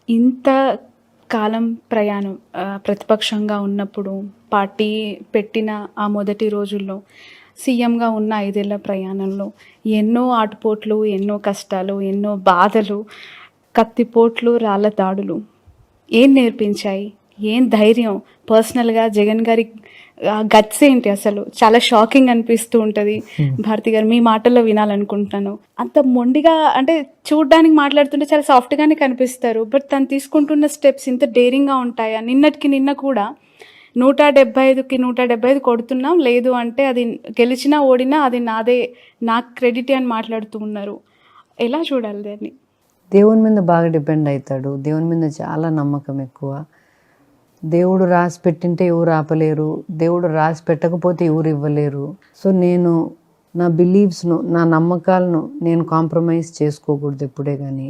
ఇంత కాలం ప్రయాణం ప్రతిపక్షంగా ఉన్నప్పుడు పార్టీ పెట్టిన ఆ మొదటి రోజుల్లో సీఎంగా ఉన్న 5 ఏళ్ల ప్రయాణంలో ఎన్నో ఆటుపోట్లు, ఎన్నో కష్టాలు, ఎన్నో బాధలు, కత్తిపోట్లు, రాళ్ళ దాడులు ఏం నేర్పించాయి? ఏం ధైర్యం? పర్సనల్‌గా జగన్ గారి గట్స్ ఏంటి అసలు? చాలా షాకింగ్ అనిపిస్తూ ఉంటది. భారతి గారు మీ మాటల్లో వినాలనుకుంటున్నాను. అంత మొండిగా అంటే చూడ్డానికి మాట్లాడుతుంటే చాలా సాఫ్ట్‌గానే కనిపిస్తారు. బట్ తను తీసుకుంటున్న స్టెప్స్ ఇంత డేరింగ్‌గా ఉంటాయా? నిన్నటికి నిన్న కూడా 175కి 175 కొడుతున్నాం. లేదు అంటే అది గెలిచినా, ఓడినా అది నాదే, నాకు క్రెడిటే అని మాట్లాడుతూ ఉన్నారు. ఎలా చూడాలి దాన్ని? దేవుని మీద బాగా డిపెండ్ అవుతాడు. దేవుని మీద చాలా నమ్మకం ఎక్కువ. దేవుడు రాసి పెట్టింటే ఎవరు ఆపలేరు, దేవుడు రాసి పెట్టకపోతే ఎవరు ఇవ్వలేరు. సో నేను నా బిలీవ్స్ను, నా నమ్మకాలను నేను కాంప్రమైజ్ చేసుకోకూడదు ఎప్పుడే కానీ.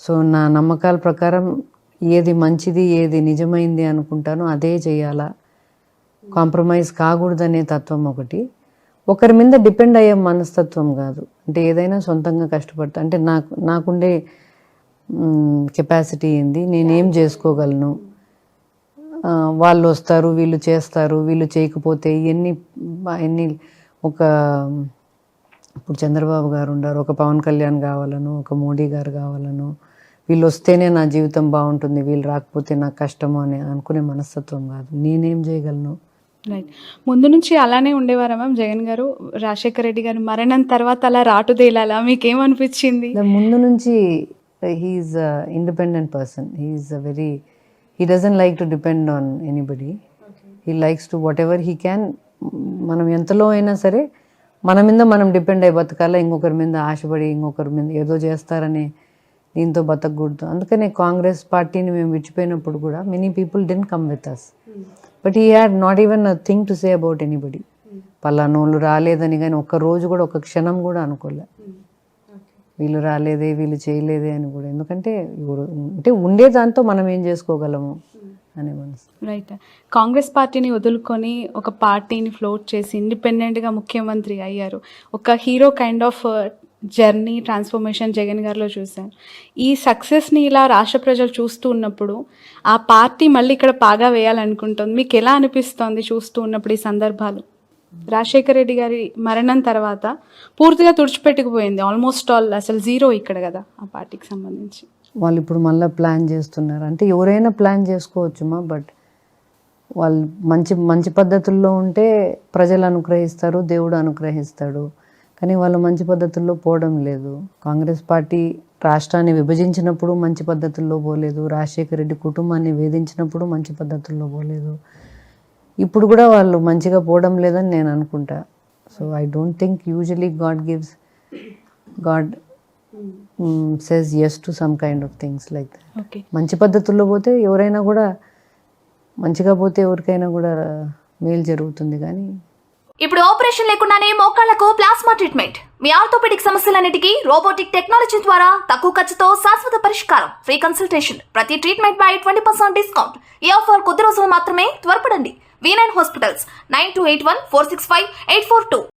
సో నా నమ్మకాల ప్రకారం ఏది మంచిది, ఏది నిజమైంది అనుకుంటానో అదే చేయాలా. కాంప్రమైజ్ కాకూడదనే తత్వం ఒకటి. ఒకరి మీద డిపెండ్ అయ్యే మనస్తత్వం కాదు. అంటే ఏదైనా సొంతంగా కష్టపడతా, అంటే నాకుండే కెపాసిటీ ఏంది, నేనేం చేసుకోగలను, వాళ్ళు వస్తారు, వీళ్ళు చేస్తారు, వీళ్ళు చేయకపోతే ఎన్ని ఒక ఇప్పుడు చంద్రబాబు గారు ఉన్నారు, ఒక పవన్ కళ్యాణ్ కావాలను, ఒక మోడీ గారు కావాలను, వీళ్ళు వస్తేనే నా జీవితం బాగుంటుంది, వీళ్ళు రాకపోతే నాకు కష్టము అని అనుకునే మనస్తత్వం కాదు. నేనేం చేయగలను. రైట్. ముందు నుంచి అలానే ఉండేవారా మ్యామ్ జగన్ గారు? రాజశేఖర రెడ్డి గారి మరణం తర్వాత అలా రాటుదేలాలా? మీకేమనిపించింది? ముందు నుంచి he's independent person. He doesn't like to depend on anybody. He likes to whatever he can. మనం ఎంతలో అయినా సరే మన మీద మనం డిపెండ్ అయ్యి బతకాల. ఇంకొకరి మీద ఆశపడి ఇంకొకరి మీద ఏదో చేస్తారనే దీంతో బతకూడదు. అందుకనే కాంగ్రెస్ పార్టీని మేము విడిచిపోయినప్పుడు కూడా many people didn't come with us. But he had not even a thing to say about anybody. పలానోళ్ళు రాలేదని కానీ ఒక్క రోజు కూడా, ఒక్క క్షణం కూడా అనుకోలే. వీళ్ళు రాలేదే, వీళ్ళు చేయలేదే అని కూడా. ఎందుకంటే అంటే ఉండే దాంతో మనం ఏం చేసుకోగలము అనే మనసు. రైట్. కాంగ్రెస్ పార్టీని వదులుకొని ఒక పార్టీని ఫ్లోట్ చేసి ఇండిపెండెంట్గా ముఖ్యమంత్రి అయ్యారు. ఒక hero kind of journey, transformation Jagan గారిలో చూశాను. ఈ సక్సెస్ని ఇలా రాష్ట్ర ప్రజలు చూస్తూ ఉన్నప్పుడు ఆ పార్టీ మళ్ళీ ఇక్కడ పాగా వేయాలనుకుంటుంది. మీకు ఎలా అనిపిస్తోంది చూస్తూ ఉన్నప్పుడు ఈ సందర్భాలు? రాజశేఖర రెడ్డి గారి మరణం తర్వాత పూర్తిగా తుడిచిపెట్టుకుపోయింది. ఆల్మోస్ట్ ఆల్ అసలు జీరో ఇక్కడ కదా ఆ పార్టీకి సంబంధించి. వాళ్ళు ఇప్పుడు మళ్ళీ ప్లాన్ చేస్తున్నారు. అంటే ఎవరైనా ప్లాన్ చేసుకోవచ్చుమా, బట్ వాళ్ళు మంచి పద్ధతుల్లో ఉంటే ప్రజలు అనుగ్రహిస్తారు, దేవుడు అనుగ్రహిస్తాడు. కానీ వాళ్ళు మంచి పద్ధతుల్లో పోవడం లేదు. కాంగ్రెస్ పార్టీ రాష్ట్రాన్ని విభజించినప్పుడు మంచి పద్ధతుల్లో పోలేదు, రాజశేఖర రెడ్డి కుటుంబాన్ని వేధించినప్పుడు మంచి పద్ధతుల్లో పోలేదు. ఇప్పుడు కూడా వాళ్ళు మంచిగా పోవడం లేదని నేను అనుకుంటా. So I don't think usually God says yes to some kind of things like that. Okay. మంచి పద్ధతుల్లో పోతే ఎవరైనా కూడా, మంచిగా పోతే ఎవరికైనా కూడా మేలు జరుగుతుంది. కానీ ఇప్పుడు ఆపరేషన్ లేకుండానే మోకాళ్లకు ప్లాస్మా ట్రీట్మెంట్, మీ ఆర్థోపెడిక్ సమస్యలన్నిటికీ రోబోటిక్ టెక్నాలజీ ద్వారా తక్కువ ఖర్చుతో శాశ్వత పరిష్కారం, ఫ్రీ కన్సల్టేషన్, ప్రతి ట్రీట్మెంట్ పై 20% డిస్కౌంట్. ఈ ఆఫర్ కొద్ది రోజులు మాత్రమే, త్వరపడండి. V9 hospitals 9281465842.